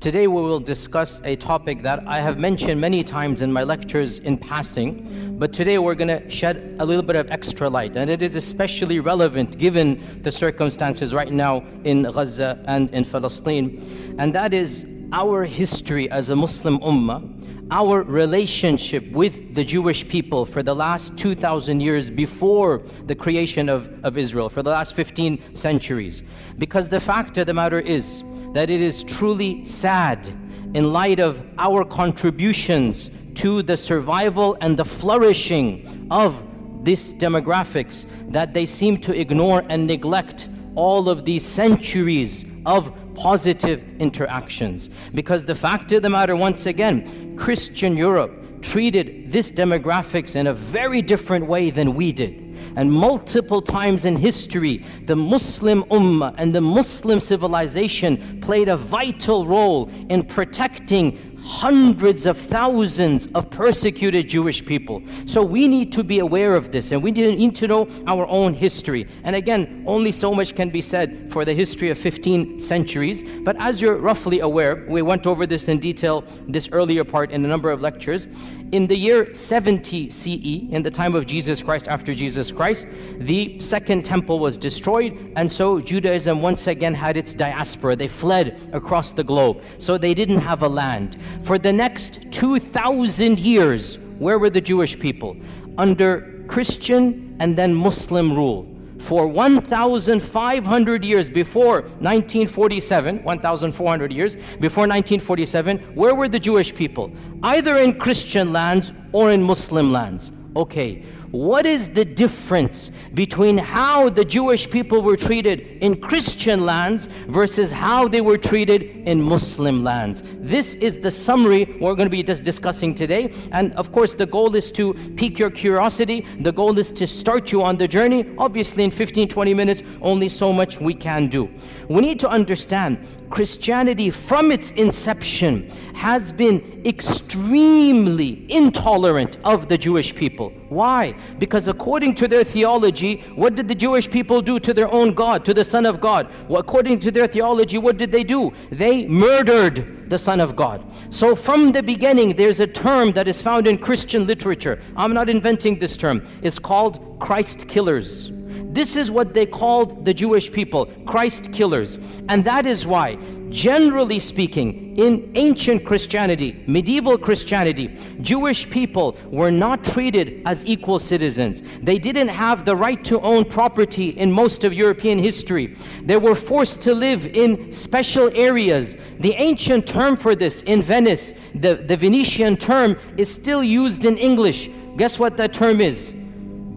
Today we will discuss a topic that I have mentioned many times in my lectures in passing, but today we're going to shed a little bit of extra light, and it is especially relevant given the circumstances right now in Gaza and in Palestine, and that is our history as a Muslim ummah, our relationship with the Jewish people for the last 2,000 years before the creation of Israel, for the last 15 centuries. Because the fact of the matter is that it is truly sad in light of our contributions to the survival and the flourishing of these demographics that they seem to ignore and neglect all of these centuries of positive interactions. Because the fact of the matter, once again, Christian Europe treated this demographics in a very different way than we did. And multiple times in history, the Muslim ummah and the Muslim civilization played a vital role in protecting hundreds of thousands of persecuted Jewish people. So we need to be aware of this, and we need to know our own history. And again, only so much can be said for the history of 15 centuries. But as you're roughly aware, we went over this in detail this earlier part in a number of lectures. In the year 70 CE, in the time of Jesus Christ, after Jesus Christ, the second temple was destroyed, and so Judaism once again had its diaspora. They fled across the globe, so they didn't have a land. For the next 2,000 years, where were the Jewish people? Under Christian and then Muslim rule. For 1,500 years before 1947, 1,400 years before 1947, where were the Jewish people? Either in Christian lands or in Muslim lands. Okay, what is the difference between how the Jewish people were treated in Christian lands versus how they were treated in Muslim lands? This is the summary we're going to be discussing today. And of course, the goal is to pique your curiosity. The goal is to start you on the journey. Obviously, in 15-20 minutes, only so much we can do. We need to understand Christianity from its inception has been extremely intolerant of the Jewish people. Why? Because according to their theology, what did the Jewish people do to their own God, to the Son of God? Well, according to their theology, what did they do? They murdered the Son of God. So from the beginning, there's a term that is found in Christian literature. I'm not inventing this term. It's called Christ killers. This is what they called the Jewish people, Christ killers. And that is why, generally speaking, in ancient Christianity, medieval Christianity, Jewish people were not treated as equal citizens. They didn't have the right to own property in most of European history. They were forced to live in special areas. The ancient term for this in Venice, the Venetian term, is still used in English. Guess what that term is?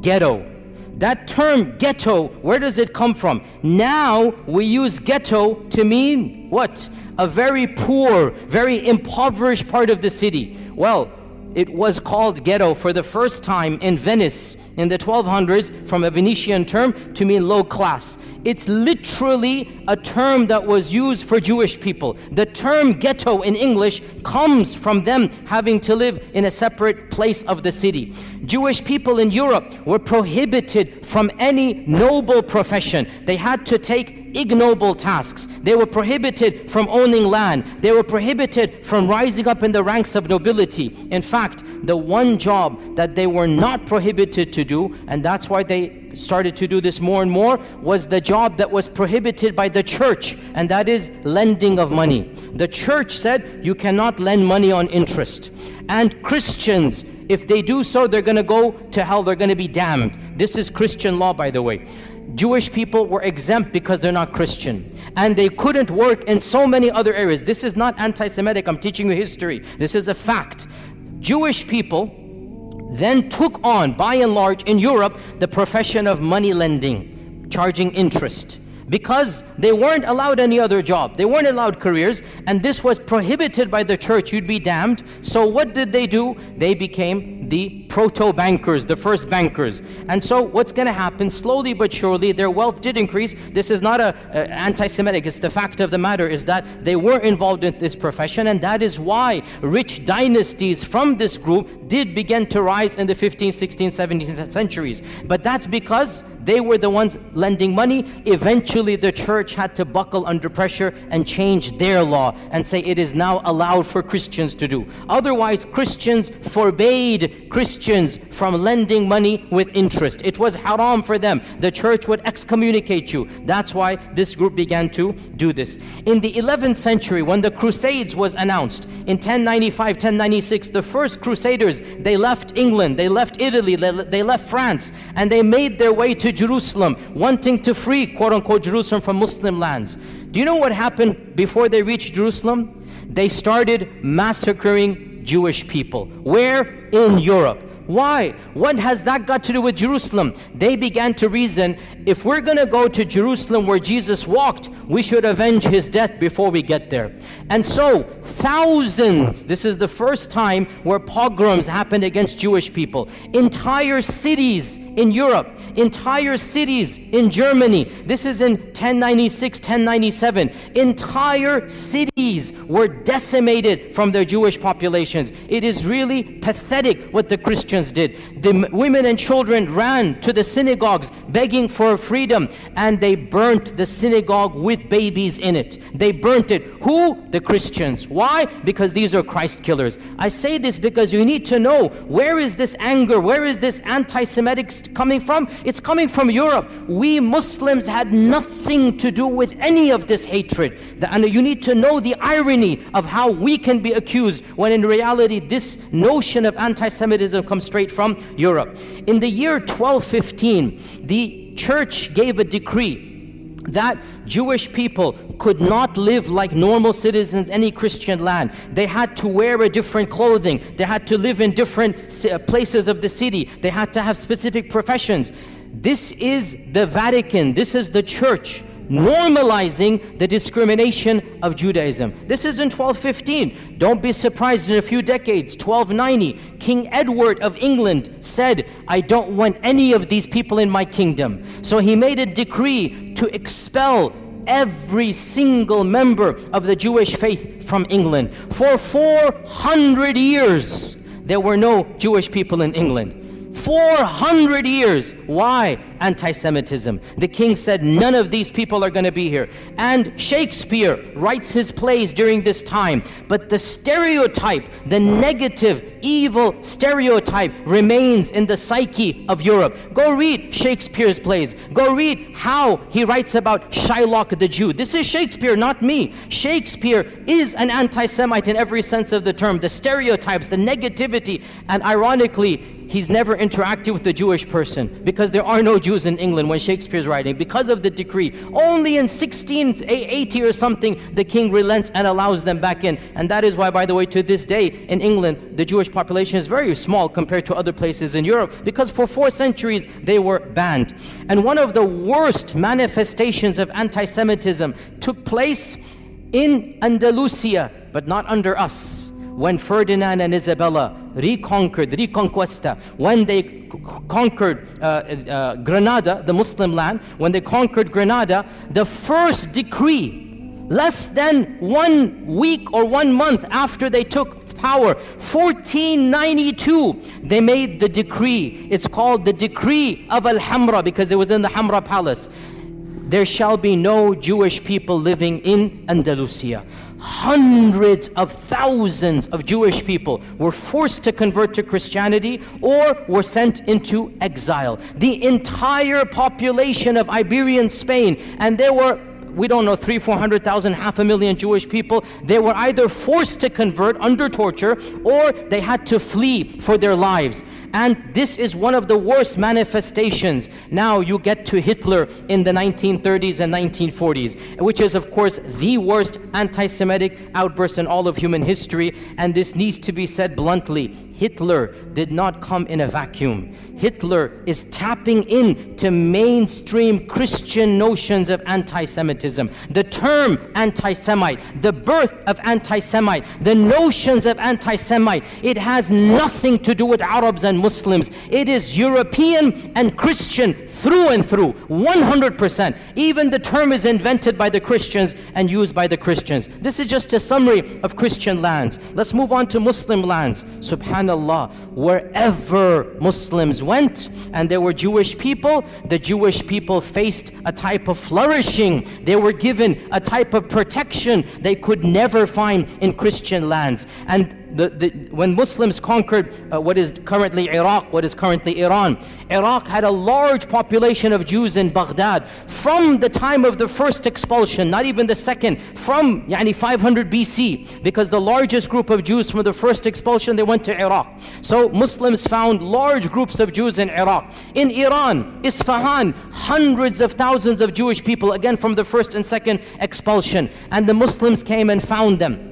Ghetto. That term ghetto, where does it come from? Now we use ghetto to mean what? A very poor, very impoverished part of the city. Well, it was called ghetto for the first time in Venice in the 1200s from a Venetian term to mean low class. It's literally a term that was used for Jewish people. The term ghetto in English comes from them having to live in a separate place of the city. Jewish people in Europe were prohibited from any noble profession. They had to take ignoble tasks. They were prohibited from owning land. They were prohibited from rising up in the ranks of nobility. In fact, the one job that they were not prohibited to do, and that's why they started to do this more and more, was the job that was prohibited by the church, and that is lending of money. The church said you cannot lend money on interest. And Christians, if they do so, they're going to go to hell, they're going to be damned. This is Christian law, by the way. Jewish people were exempt because they're not Christian, and they couldn't work in so many other areas. This is not anti-Semitic, I'm teaching you history. This is a fact. Jewish people then took on, by and large, in Europe, the profession of money lending, charging interest, because they weren't allowed any other job. They weren't allowed careers, and this was prohibited by the church. You'd be damned. So what did they do? They became the proto-bankers, the first bankers. And so what's going to happen, slowly but surely, their wealth did increase. This is not a anti-Semitic. It's the fact of the matter is that they were involved in this profession, and that is why rich dynasties from this group did begin to rise in the 15th, 16th, 17th centuries. But that's because They were the ones lending money. Eventually the church had to buckle under pressure and change their law and say it is now allowed for Christians to do. Otherwise, Christians forbade Christians from lending money with interest. It was haram for them. The church would excommunicate you. That's why this group began to do this. In the 11th century, when the Crusades was announced, in 1095, 1096, the first Crusaders, they left England, they left Italy, they left France, and they made their way to Jerusalem, wanting to free, quote-unquote, Jerusalem from Muslim lands. Do you know what happened before they reached Jerusalem? They started massacring Jewish people. Where? In Europe. Why? What has that got to do with Jerusalem? They began to reason, if we're going to go to Jerusalem where Jesus walked, we should avenge his death before we get there. And so, thousands, this is the first time where pogroms happened against Jewish people. Entire cities in Europe, entire cities in Germany, this is in 1096, 1097, entire cities were decimated from their Jewish populations. It is really pathetic what the Christians did. The women and children ran to the synagogues begging for freedom, and they burnt the synagogue with babies in it. They burnt it. Who? The Christians. Why? Because these are Christ killers. I say this because you need to know, where is this anger, where is this anti-Semitic coming from? It's coming from Europe. We Muslims had nothing to do with any of this hatred. And you need to know the irony of how we can be accused when in reality this notion of anti-Semitism comes straight from Europe. In the year 1215, the church gave a decree that Jewish people could not live like normal citizens in any Christian land. They had to wear a different clothing. They had to live in different places of the city. They had to have specific professions. This is the Vatican. This is the church normalizing the discrimination of Judaism. This is in 1215. Don't be surprised in a few decades, 1290, King Edward of England said, I don't want any of these people in my kingdom. So he made a decree to expel every single member of the Jewish faith from England. For 400 years, there were no Jewish people in England. 400 years. Why? Anti-Semitism. The king said, none of these people are going to be here. And Shakespeare writes his plays during this time. But the stereotype, the negative, evil stereotype remains in the psyche of Europe. Go read Shakespeare's plays. Go read how he writes about Shylock the Jew. This is Shakespeare, not me. Shakespeare is an anti-Semite in every sense of the term. The stereotypes, the negativity, and ironically, he's never interacted with the Jewish person because there are no Jews in England when Shakespeare's writing because of the decree. Only in 1680 or something the king relents and allows them back in. And that is why, by the way, to this day in England, the Jewish population is very small compared to other places in Europe because for 4 centuries they were banned. And one of the worst manifestations of anti-Semitism took place in Andalusia, but not under us. When Ferdinand and Isabella Reconquista, when they conquered Granada, the Muslim land, when they conquered Granada, the first decree, less than 1 week or 1 month after they took power, 1492, they made the decree. It's called the Decree of Al-Hamra because it was in the Hamra Palace. There shall be no Jewish people living in Andalusia. Hundreds of thousands of Jewish people were forced to convert to Christianity or were sent into exile. The entire population of Iberian Spain, and there were, we don't know, 300,000-400,000, 500,000 Jewish people, they were either forced to convert under torture or they had to flee for their lives. And this is one of the worst manifestations. Now you get to Hitler in the 1930s and 1940s, which is of course the worst anti-Semitic outburst in all of human history. And this needs to be said bluntly. Hitler did not come in a vacuum. Hitler is tapping into mainstream Christian notions of anti-Semitism. anti-Semitism. The term anti-Semite, the birth of anti-Semite, the notions of anti-Semite, it has nothing to do with Arabs and Muslims. It is European and Christian through and through, 100%. Even the term is invented by the Christians and used by the Christians. This is just a summary of Christian lands. Let's move on to Muslim lands. Subhanallah, wherever Muslims went and there were Jewish people, the Jewish people faced a type of flourishing. They were given a type of protection they could never find in Christian lands. And when Muslims conquered what is currently Iraq, what is currently Iran, Iraq had a large population of Jews in Baghdad from the time of the first expulsion, not even the second, from 500 BC, because the largest group of Jews from the first expulsion, they went to Iraq. So Muslims found large groups of Jews in Iraq. In Iran, Isfahan, hundreds of thousands of Jewish people, again from the first and second expulsion. And the Muslims came and found them,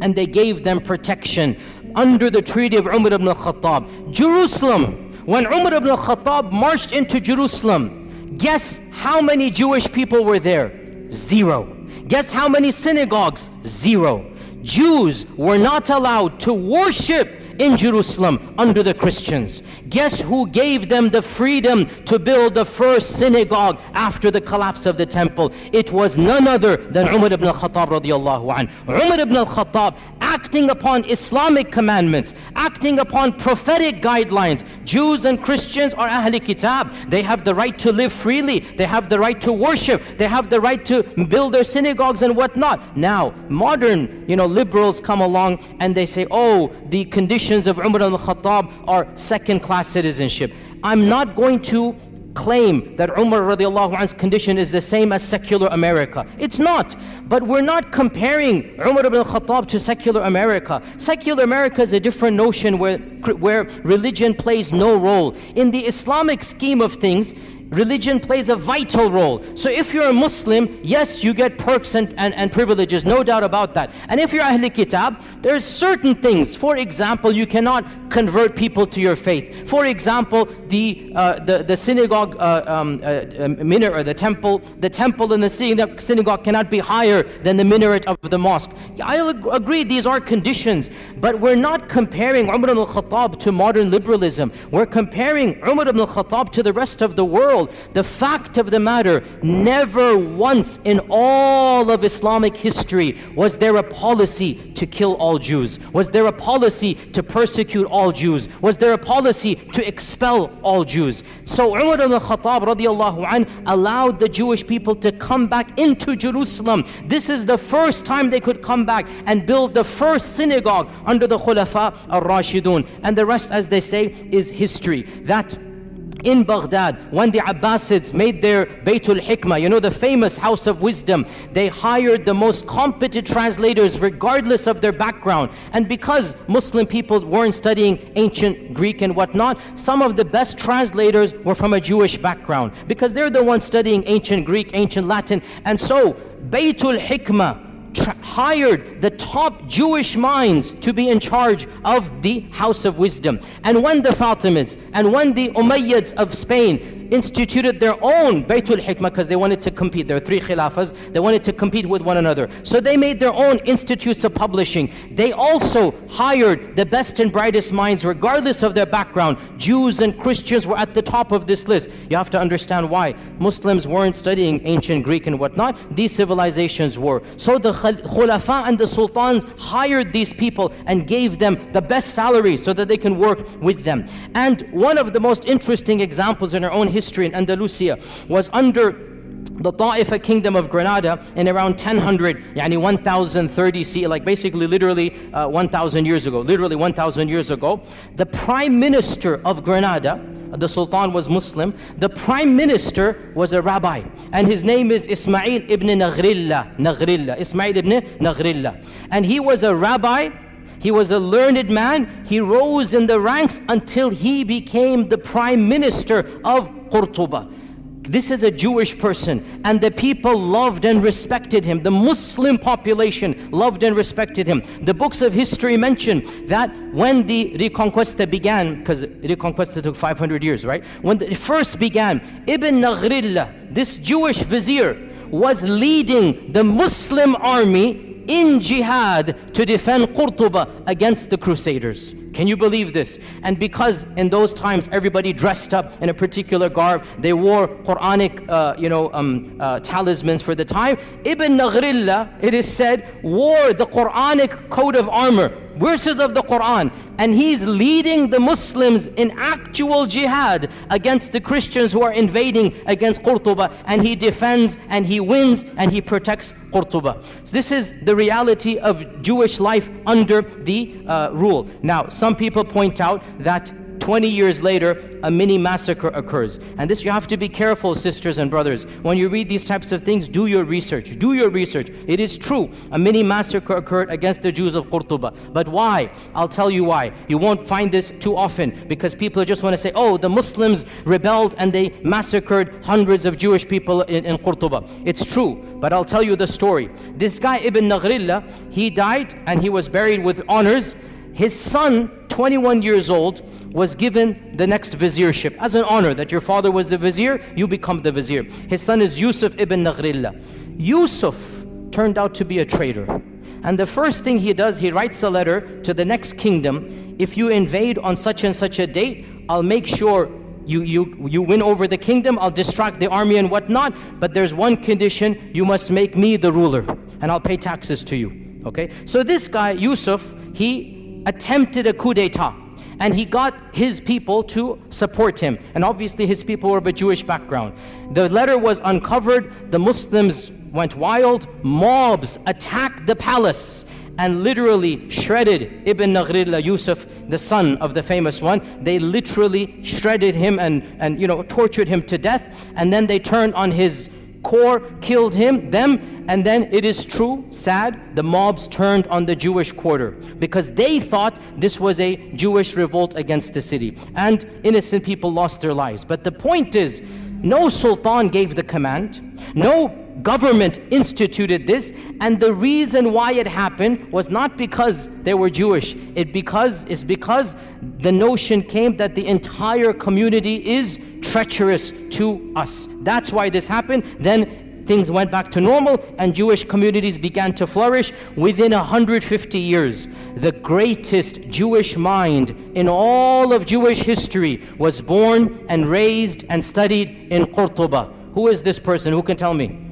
and they gave them protection under the treaty of Umar ibn al-Khattab. Jerusalem, when Umar ibn al-Khattab marched into Jerusalem, guess how many Jewish people were there? 0. Guess how many synagogues? 0. Jews were not allowed to worship in Jerusalem under the Christians. Guess who gave them the freedom to build the first synagogue after the collapse of the temple? It was none other than Umar ibn al-Khattab radiyallahu anhu. Umar ibn al-Khattab, acting upon Islamic commandments, acting upon prophetic guidelines. Jews and Christians are Ahli Kitab. They have the right to live freely. They have the right to worship. They have the right to build their synagogues and whatnot. Now, modern, liberals come along and they say, oh, the conditions of Umar al-Khattab are second-class citizenship. I'm not going to claim that Umar radiallahu anhu's condition is the same as secular America. It's not. But we're not comparing Umar ibn al-Khattab to secular America. Secular America is a different notion where religion plays no role. In the Islamic scheme of things, religion plays a vital role. So if you're a Muslim, yes, you get perks and privileges, no doubt about that. And if you're Ahl Kitab, there's certain things. For example, you cannot convert people to your faith. For example, the synagogue minaret, or the temple in the synagogue cannot be higher than the minaret of the mosque. I agree, these are conditions, but we're not comparing Umar ibn al-Khattab to modern liberalism. We're comparing Umar ibn al-Khattab to the rest of the world. The fact of the matter, never once in all of Islamic history was there a policy to kill all Jews. Was there a policy to persecute all Jews? Was there a policy to expel all Jews? So Umar ibn al-Khattab radiyallahu anhu allowed the Jewish people to come back into Jerusalem. This is the first time they could come back and build the first synagogue under the Khulafa al-Rashidun. And the rest, as they say, is history. That in Baghdad, when the Abbasids made their Baytul Hikmah, the famous house of wisdom, they hired the most competent translators regardless of their background. And because Muslim people weren't studying ancient Greek and whatnot, some of the best translators were from a Jewish background, because they're the ones studying ancient Greek, ancient Latin. And so Baytul Hikmah hired the top Jewish minds to be in charge of the House of Wisdom. And when the Fatimids and when the Umayyads of Spain instituted their own Baytul Hikmah, because they wanted to compete, there are 3 khilafas, they wanted to compete with one another. So they made their own institutes of publishing. They also hired the best and brightest minds regardless of their background. Jews and Christians were at the top of this list. You have to understand why. Muslims weren't studying ancient Greek and whatnot. These civilizations were. So the Khulafa and the Sultans hired these people and gave them the best salary so that they can work with them. And one of the most interesting examples in our own history in Andalusia was under the Ta'ifa kingdom of Granada in around 1000, 1030 CE, like basically literally 1000 years ago. Literally 1000 years ago, the prime minister of Granada, the Sultan was Muslim, the prime minister was a rabbi, and his name is Ismail ibn Naghrilla, Ismail ibn Naghrilla. And he was a rabbi, he was a learned man, he rose in the ranks until he became the prime minister of Qurtuba. This is a Jewish person, and the people loved and respected him. The Muslim population loved and respected him. The books of history mention that when the Reconquista began, because Reconquista took 500 years, right? When it first began, Ibn Naghrilla, this Jewish vizier, was leading the Muslim army in jihad to defend Qurtuba against the Crusaders. Can you believe this? And because in those times everybody dressed up in a particular garb, they wore Quranic talismans for the time, Ibn Naghrilla, it is said, wore the Quranic coat of armor, verses of the Quran, and he's leading the Muslims in actual jihad against the Christians who are invading against Qurtuba, and he defends and he wins and he protects Qurtuba. So this is the reality of Jewish life under the rule. Now, some people point out that 20 years later, a mini massacre occurs. And this, you have to be careful, sisters and brothers. When you read these types of things, do your research. Do your research. It is true, a mini massacre occurred against the Jews of Qurtuba. But why? I'll tell you why. You won't find this too often, because people just want to say, oh, the Muslims rebelled and they massacred hundreds of Jewish people in Qurtuba. It's true, but I'll tell you the story. This guy, Ibn Naghrilla, he died and he was buried with honors. His son, 21 years old, was given the next viziership as an honor, that your father was the vizier, you become the vizier. His son is Yusuf ibn Naghrilla. Yusuf turned out to be a traitor. And the first thing he does, he writes a letter to the next kingdom. If you invade on such and such a date, I'll make sure you win over the kingdom, I'll distract the army and whatnot, but there's one condition, you must make me the ruler, and I'll pay taxes to you. Okay? So this guy, Yusuf, he attempted a coup d'etat, and he got his people to support him, and obviously his people were of a Jewish background. The letter was uncovered, the Muslims went wild, mobs attacked the palace and literally shredded Ibn Naghrilla, Yusuf, the son of the famous one. They literally shredded him and tortured him to death, and then they turned on his core, killed them, and then it is true, sad, the mobs turned on the Jewish quarter because they thought this was a Jewish revolt against the city, and innocent people lost their lives. But the point is, no sultan gave the command, no government instituted this, and the reason why it happened was not because they were Jewish. It's because the notion came that the entire community is treacherous to us. That's why this happened. Then things went back to normal and Jewish communities began to flourish. Within 150 years, the greatest Jewish mind in all of Jewish history was born and raised and studied in Qurtuba. Who is this person? Who can tell me?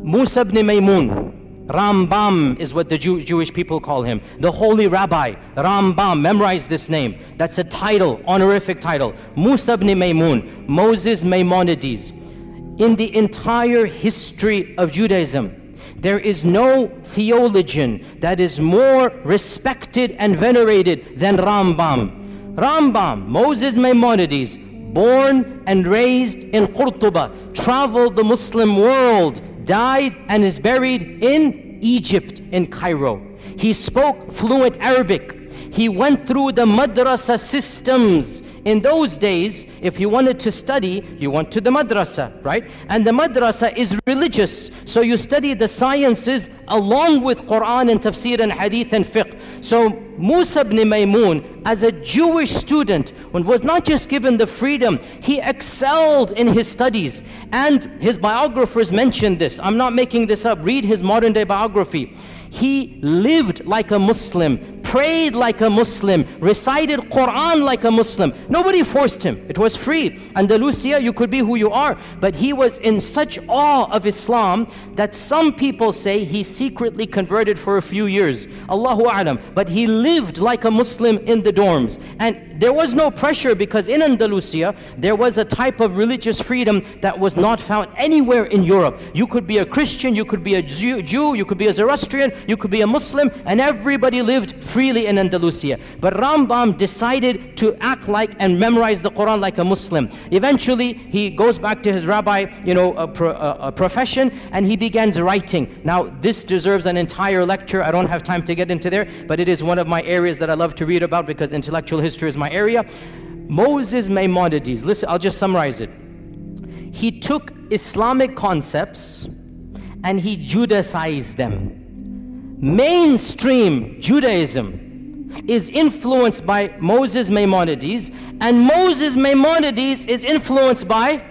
Musa ibn Maymun, Rambam is what the Jewish people call him. The holy rabbi, Rambam, memorize this name. That's a title, honorific title. Musa ibn Maymun, Moses Maimonides. In the entire history of Judaism, there is no theologian that is more respected and venerated than Rambam. Rambam, Moses Maimonides, born and raised in Qurtuba, traveled the Muslim world, died and is buried in Egypt, in Cairo. He spoke fluent Arabic. He went through the madrasa systems. In those days, if you wanted to study, you went to the madrasa, right? And the madrasa is religious. So you study the sciences along with Quran and tafsir and hadith and fiqh. So Musa ibn Maymun, as a Jewish student, was not just given the freedom, he excelled in his studies. And his biographers mentioned this. I'm not making this up. Read his modern day biography. He lived like a Muslim, prayed like a Muslim, recited Quran like a Muslim. Nobody forced him. It was free. Andalusia, you could be who you are. But he was in such awe of Islam that some people say he secretly converted for a few years. Allahu A'lam. But he lived like a Muslim in the dorms. And there was no pressure because in Andalusia, there was a type of religious freedom that was not found anywhere in Europe. You could be a Christian, you could be a Jew, you could be a Zoroastrian, you could be a Muslim, and everybody lived freely in Andalusia. But Rambam decided to act like and memorize the Quran like a Muslim. Eventually, he goes back to his rabbi, profession, and he begins writing. Now, this deserves an entire lecture. I don't have time to get into there, but it is one of my areas that I love to read about because intellectual history is my area. Moses Maimonides, listen, I'll just summarize it. He took Islamic concepts and he Judaicized them. Mainstream Judaism is influenced by Moses Maimonides, and Moses Maimonides is influenced by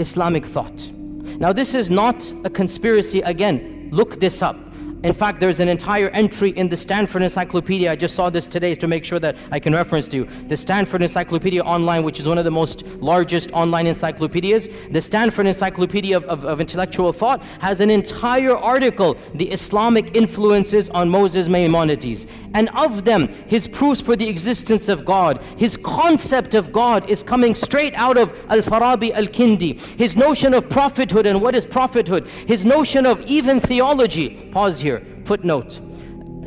Islamic thought. Now this is not a conspiracy. Again, look this up. In fact, there's an entire entry in the Stanford Encyclopedia. I just saw this today to make sure that I can reference to you. The Stanford Encyclopedia Online, which is one of the most largest online encyclopedias. The Stanford Encyclopedia of Intellectual Thought has an entire article, the Islamic influences on Moses Maimonides. And of them, his proofs for the existence of God, his concept of God is coming straight out of Al-Farabi Al-Kindi. His notion of prophethood and what is prophethood. His notion of even theology. Pause here. Footnote.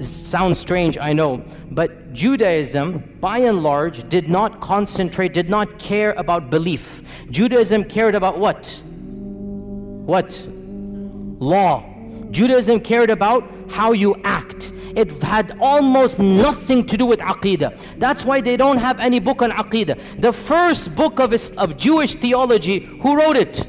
Sounds strange, I know, but Judaism, by and large, did not concentrate, did not care about belief. Judaism cared about what? What? Law. Judaism cared about how you act. It had almost nothing to do with Aqidah. That's why they don't have any book on Aqidah. The first book of Jewish theology, who wrote it?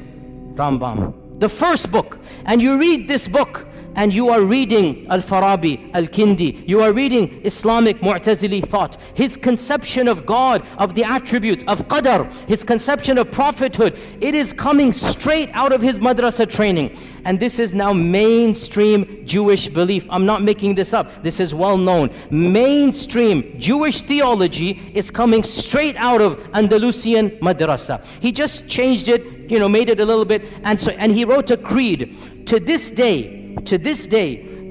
Rambam. The first book. And you read this book, and you are reading Al-Farabi, Al-Kindi, you are reading Islamic Mu'tazili thought, his conception of God, of the attributes, of Qadar, his conception of prophethood, it is coming straight out of his madrasa training. And this is now mainstream Jewish belief. I'm not making this up, this is well known. Mainstream Jewish theology is coming straight out of Andalusian madrasa. He just changed it, made it a little bit, and he wrote a creed. To this day,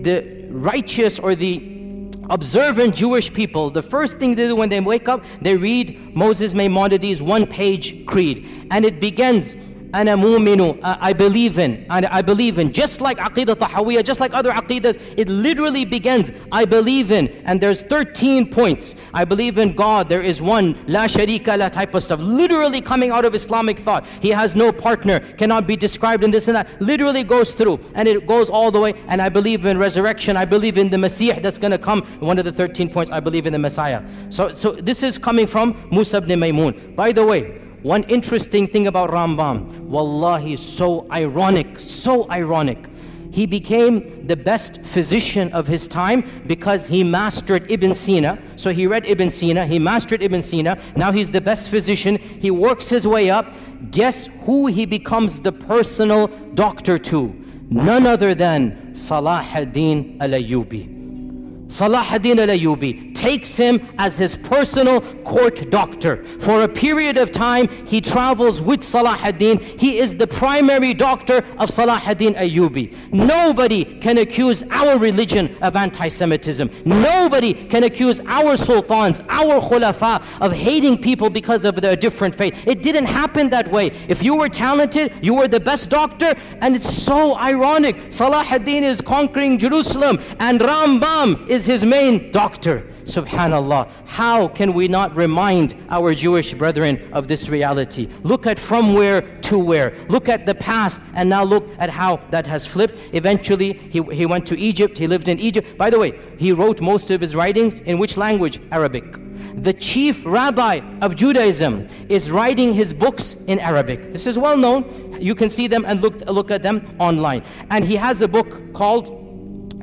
the righteous or the observant Jewish people, the first thing they do when they wake up, they read Moses Maimonides' one-page creed. And it begins, Ana mu'minu, I believe in, just like Aqidah Tahawiyya, just like other Aqidas, it literally begins, I believe in, and there's 13 points. I believe in God, there is one, la sharika la type of stuff, literally coming out of Islamic thought. He has no partner, cannot be described in this and that, literally goes through, and it goes all the way, and I believe in resurrection, I believe in the Masih that's going to come, one of the 13 points, I believe in the Messiah. So this is coming from Musa ibn Maymun. By the way, one interesting thing about Rambam, wallahi, so ironic. He became the best physician of his time because he mastered Ibn Sina. So he read Ibn Sina, he mastered Ibn Sina, now he's the best physician. He works his way up. Guess who he becomes the personal doctor to? None other than Salah ad-Din al-Ayyubi. Salah ad-Din al-Ayyubi takes him as his personal court doctor. For a period of time, he travels with Salah ad-Din. He is the primary doctor of Salah ad-Din Ayyubi. Nobody can accuse our religion of anti-Semitism. Nobody can accuse our sultans, our khulafa of hating people because of their different faith. It didn't happen that way. If you were talented, you were the best doctor, and it's so ironic. Salah ad-Din is conquering Jerusalem, and Rambam is his main doctor. Subhanallah, how can we not remind our Jewish brethren of this reality? Look at from where to where. Look at the past and now look at how that has flipped. Eventually, he went to Egypt, he lived in Egypt. By the way, he wrote most of his writings in which language? Arabic. The chief rabbi of Judaism is writing his books in Arabic. This is well known. You can see them and look at them online. And he has a book called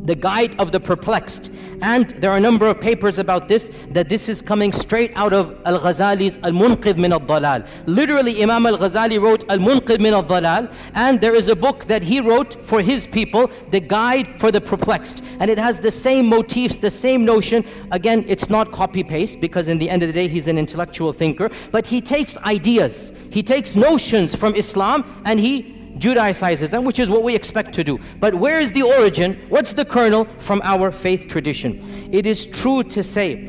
The Guide of the Perplexed. And there are a number of papers about this, that this is coming straight out of Al-Ghazali's Al-Munqidh min al-Dalal. Literally, Imam Al-Ghazali wrote Al-Munqidh min al-Dalal, and there is a book that he wrote for his people, The Guide for the Perplexed. And it has the same motifs, the same notion. Again, it's not copy-paste, because in the end of the day, he's an intellectual thinker. But he takes ideas, he takes notions from Islam, and he Judaicizes them, which is what we expect to do. But where is the origin? What's the kernel? From our faith tradition. It is true to say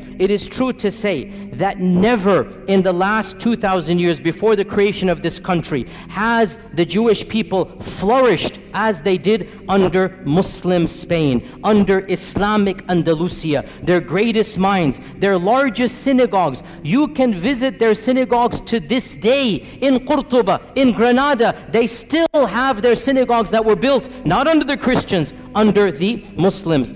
that never in the last 2,000 years before the creation of this country has the Jewish people flourished as they did under Muslim Spain, under Islamic Andalusia, their greatest minds, their largest synagogues. You can visit their synagogues to this day in Qurtuba, in Granada. They still have their synagogues that were built not under the Christians, under the Muslims.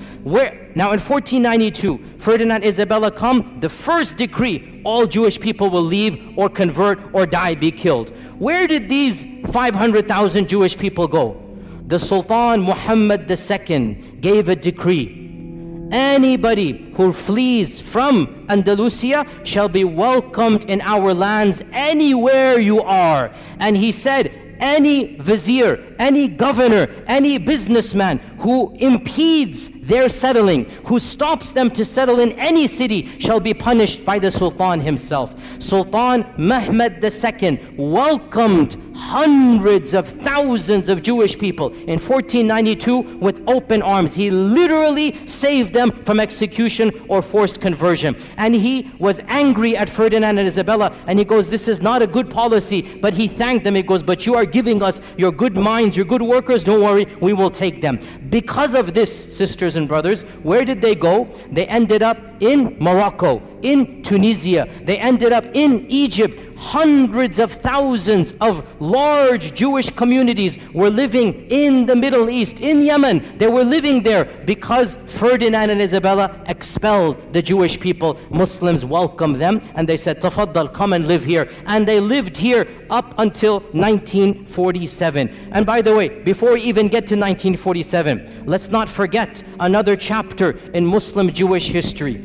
Now in 1492, Ferdinand Isabella come, the first decree, all Jewish people will leave or convert or die, be killed. Where did these 500,000 Jewish people go? The Sultan Muhammad II gave a decree. Anybody who flees from Andalusia shall be welcomed in our lands anywhere you are. And he said, any vizier, any governor, any businessman who impedes their settling, who stops them to settle in any city, shall be punished by the Sultan himself. Sultan Mehmed II welcomed hundreds of thousands of Jewish people in 1492 with open arms. He literally saved them from execution or forced conversion. And he was angry at Ferdinand and Isabella, and he goes, this is not a good policy. But he thanked them. He goes, but you are giving us your good minds, your good workers, don't worry, we will take them. Because of this, sisters and brothers, where did they go? They ended up in Morocco, in Tunisia, they ended up in Egypt. Hundreds of thousands of large Jewish communities were living in the Middle East, in Yemen. They were living there because Ferdinand and Isabella expelled the Jewish people. Muslims welcomed them and they said, Tafaddal, come and live here. And they lived here up until 1947. And by the way, before we even get to 1947, let's not forget another chapter in Muslim Jewish history.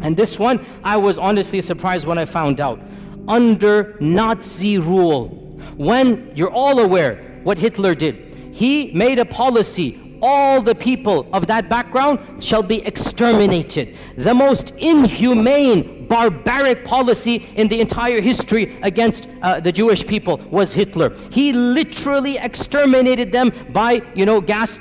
And this one, I was honestly surprised when I found out. Under Nazi rule, when you're all aware what Hitler did, he made a policy, all the people of that background shall be exterminated. The most inhumane, barbaric policy in the entire history against the Jewish people was Hitler. He literally exterminated them by, gas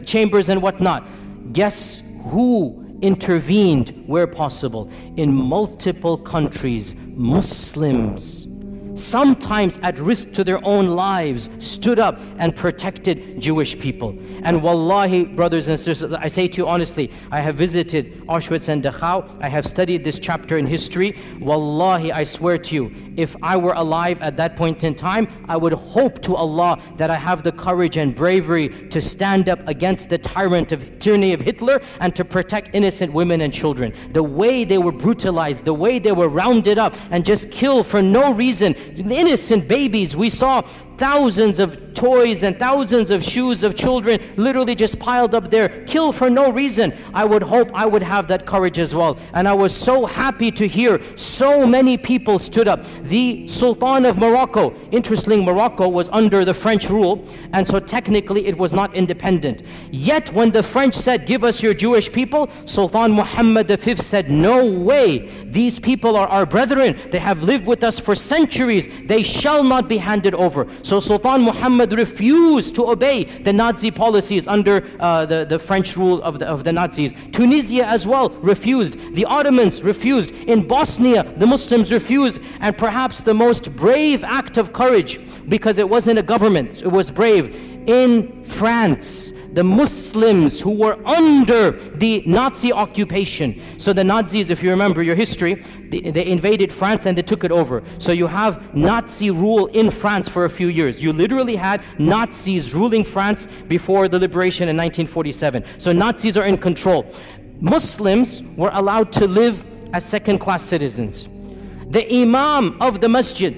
chambers and whatnot. Guess who intervened where possible? In multiple countries, Muslims, sometimes at risk to their own lives, stood up and protected Jewish people. And wallahi, brothers and sisters, I say to you honestly, I have visited Auschwitz and Dachau. I have studied this chapter in history. Wallahi, I swear to you, if I were alive at that point in time, I would hope to Allah that I have the courage and bravery to stand up against the tyranny of Hitler and to protect innocent women and children. The way they were brutalized, the way they were rounded up and just killed for no reason. Innocent babies, we saw thousands of toys and thousands of shoes of children literally just piled up there, killed for no reason. I would hope I would have that courage as well. And I was so happy to hear so many people stood up. The Sultan of Morocco, interestingly, Morocco was under the French rule, and so technically it was not independent. Yet when the French said, give us your Jewish people, Sultan Muhammad V said, no way, these people are our brethren, they have lived with us for centuries, they shall not be handed over. So Sultan Muhammad refused to obey the Nazi policies under the French rule of the Nazis. Tunisia as well refused. The Ottomans refused. In Bosnia, the Muslims refused. And perhaps the most brave act of courage, because it wasn't a government, it was brave, in France, the Muslims who were under the Nazi occupation. So the Nazis, if you remember your history, they invaded France and they took it over. So you have Nazi rule in France for a few years. You literally had Nazis ruling France before the liberation in 1947. So Nazis are in control. Muslims were allowed to live as second-class citizens. The Imam of the Masjid,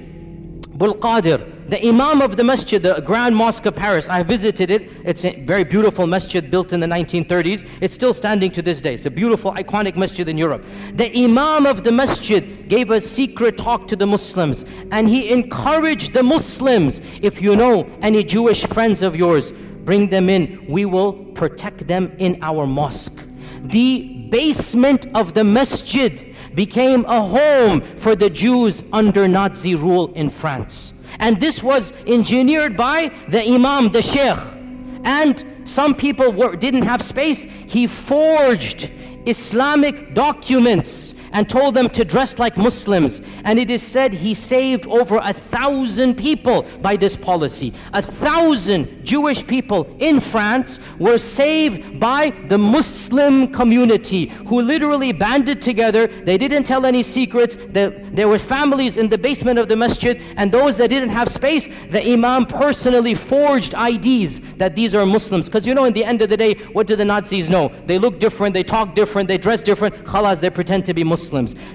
Abul Qadir, the Imam of the Masjid, the Grand Mosque of Paris, I visited it. It's a very beautiful masjid built in the 1930s. It's still standing to this day. It's a beautiful, iconic masjid in Europe. The Imam of the Masjid gave a secret talk to the Muslims, and he encouraged the Muslims, if you know any Jewish friends of yours, bring them in. We will protect them in our mosque. The basement of the masjid became a home for the Jews under Nazi rule in France. And this was engineered by the Imam, the Shaykh. And some people didn't have space. He forged Islamic documents and told them to dress like Muslims. And it is said he saved over 1,000 people by this policy. 1,000 Jewish people in France were saved by the Muslim community, who literally banded together. They didn't tell any secrets. There were families in the basement of the masjid, and those that didn't have space, the Imam personally forged IDs that these are Muslims. Because in the end of the day, what do the Nazis know? They look different, they talk different, they dress different. Khalas, they pretend to be Muslims.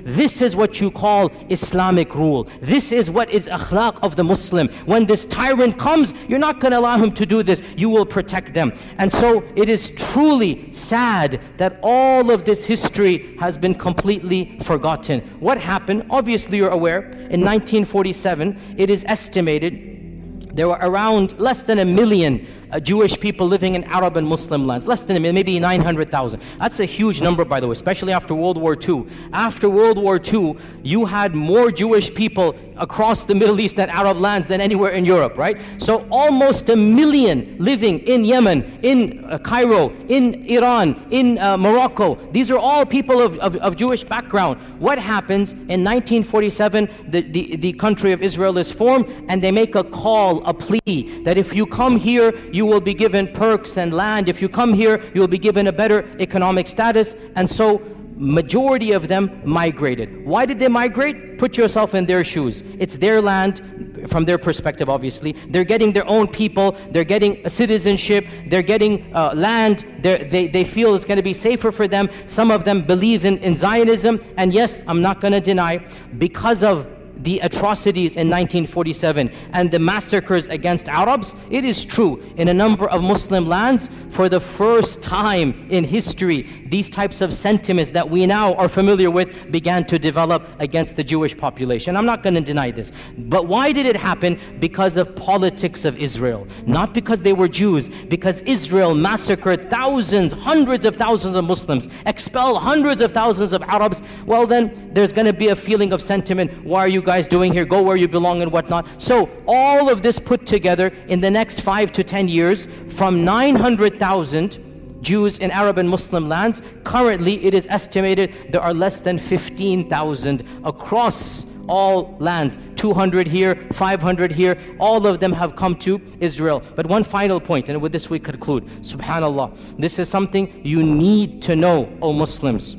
This is what you call Islamic rule. This is what is akhlaq of the Muslim. When this tyrant comes, you're not going to allow him to do this. You will protect them. And so it is truly sad that all of this history has been completely forgotten. What happened? Obviously you're aware, in 1947, it is estimated there were around less than 1 million Jewish people living in Arab and Muslim lands. Less than 1 million, maybe 900,000. That's a huge number, by the way, especially after World War II. After World War II, you had more Jewish people across the Middle East and Arab lands than anywhere in Europe, right? So almost 1 million living in Yemen, in Cairo, in Iran, in Morocco. These are all people of Jewish background. What happens in 1947? The country of Israel is formed, and they make a call, a plea, that if you come here, you will be given perks and land. If you come here, you will be given a better economic status. And so majority of them migrated. Why did they migrate? Put yourself in their shoes. It's their land, from their perspective, obviously. They're getting their own people. They're getting a citizenship. They're getting land. They feel it's going to be safer for them. Some of them believe in Zionism. And yes, I'm not going to deny, because of the atrocities in 1947 and the massacres against Arabs, it is true, in a number of Muslim lands, for the first time in history, these types of sentiments that we now are familiar with began to develop against the Jewish population. I'm not going to deny this. But why did it happen? Because of politics of Israel. Not because they were Jews, because Israel massacred thousands, hundreds of thousands of Muslims, expelled hundreds of thousands of Arabs. Well, then there's going to be a feeling of sentiment. Why are you guys doing here? Go where you belong and whatnot. So all of this put together, in the next 5 to 10 years, from 900,000 Jews in Arab and Muslim lands, currently it is estimated there are less than 15,000 across all lands. 200 here, 500 here, all of them have come to Israel. But one final point, and with this we conclude. Subhanallah, this is something you need to know, O Muslims.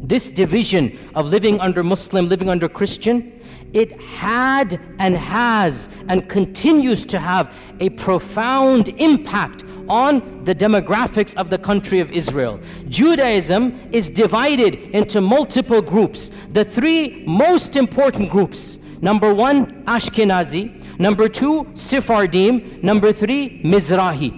This division of living under Muslim, living under Christian, it had and has and continues to have a profound impact on the demographics of the country of Israel. Judaism is divided into multiple groups. The 3 most important groups: number 1, Ashkenazi; number 2, Sephardim; number 3, Mizrahi.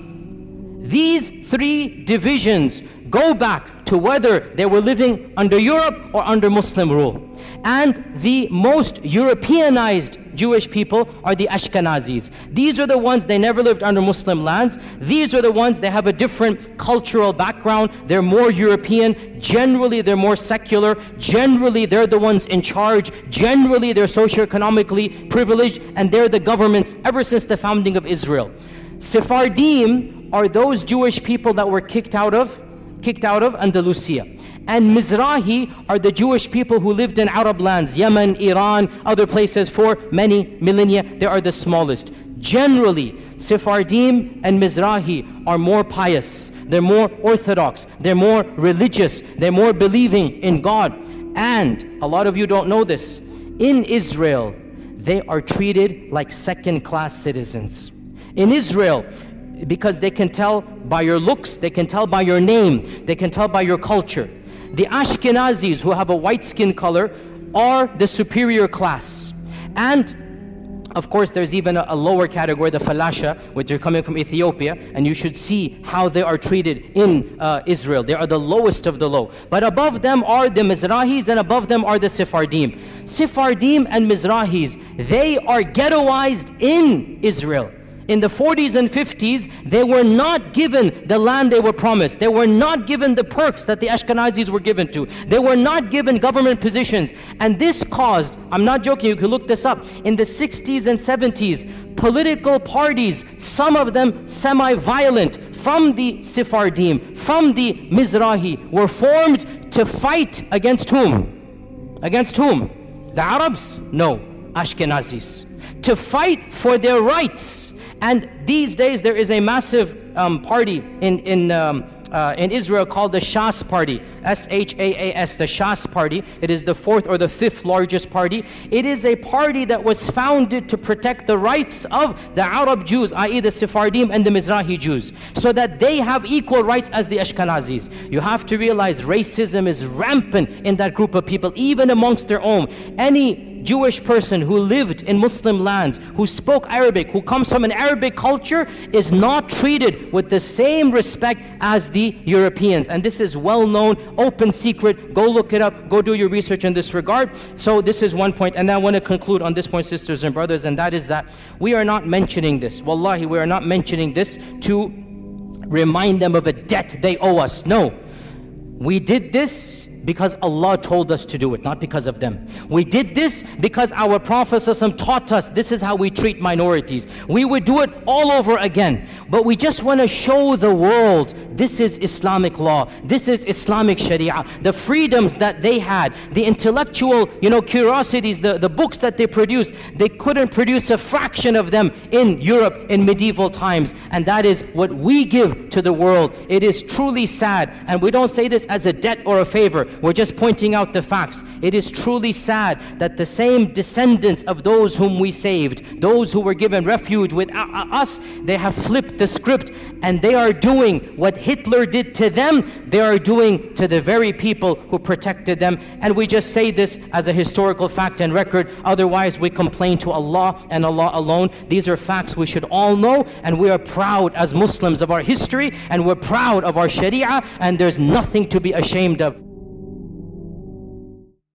These 3 divisions go back to whether they were living under Europe or under Muslim rule. And the most Europeanized Jewish people are the Ashkenazis. These are the ones, they never lived under Muslim lands. These are the ones, they have a different cultural background. They're more European. Generally, they're more secular. Generally, they're the ones in charge. Generally, they're socioeconomically privileged, and they're the governments ever since the founding of Israel. Sephardim are those Jewish people that were kicked out of Andalusia. And Mizrahi are the Jewish people who lived in Arab lands, Yemen, Iran, other places for many millennia. They are the smallest. Generally, Sephardim and Mizrahi are more pious. They're more orthodox. They're more religious. They're more believing in God. And a lot of you don't know this. In Israel, they are treated like second-class citizens. In Israel, because they can tell by your looks, they can tell by your name, they can tell by your culture. The Ashkenazis, who have a white skin color, are the superior class. And of course, there's even a lower category, the Falasha, which are coming from Ethiopia, and you should see how they are treated in Israel. They are the lowest of the low. But above them are the Mizrahis, and above them are the Sephardim. Sephardim and Mizrahis, they are ghettoized in Israel. In the 40s and 50s, they were not given the land they were promised. They were not given the perks that the Ashkenazis were given to. They were not given government positions. And this caused, I'm not joking, you can look this up, in the 60s and 70s, political parties, some of them semi-violent, from the Sephardim, from the Mizrahi, were formed to fight against whom? Against whom? The Arabs? No, Ashkenazis. To fight for their rights. And these days there is a massive party in Israel called the Shas Party, S-H-A-A-S, the Shas Party. It is the 4th or the 5th largest party. It is a party that was founded to protect the rights of the Arab Jews, i.e. the Sephardim and the Mizrahi Jews, so that they have equal rights as the Ashkenazis. You have to realize racism is rampant in that group of people, even amongst their own. Any Jewish person who lived in Muslim lands, who spoke Arabic, who comes from an Arabic culture, is not treated with the same respect as the Europeans. And this is well known, open secret. Go look it up, go do your research in this regard. So this is one point. And then I want to conclude on this point, sisters and brothers, and that is that we are not mentioning this. Wallahi, we are not mentioning this to remind them of a debt they owe us. No. We did this because Allah told us to do it, not because of them. We did this because our Prophet ﷺ taught us this is how we treat minorities. We would do it all over again. But we just want to show the world this is Islamic law. This is Islamic Sharia. The freedoms that they had, the intellectual, curiosities, the books that they produced, they couldn't produce a fraction of them in Europe in medieval times. And that is what we give to the world. It is truly sad. And we don't say this as a debt or a favor. We're just pointing out the facts. It is truly sad that the same descendants of those whom we saved, those who were given refuge with us, they have flipped the script and they are doing what Hitler did to them, they are doing to the very people who protected them. And we just say this as a historical fact and record. Otherwise, we complain to Allah and Allah alone. These are facts we should all know, and we are proud as Muslims of our history, and we're proud of our Sharia, and there's nothing to be ashamed of.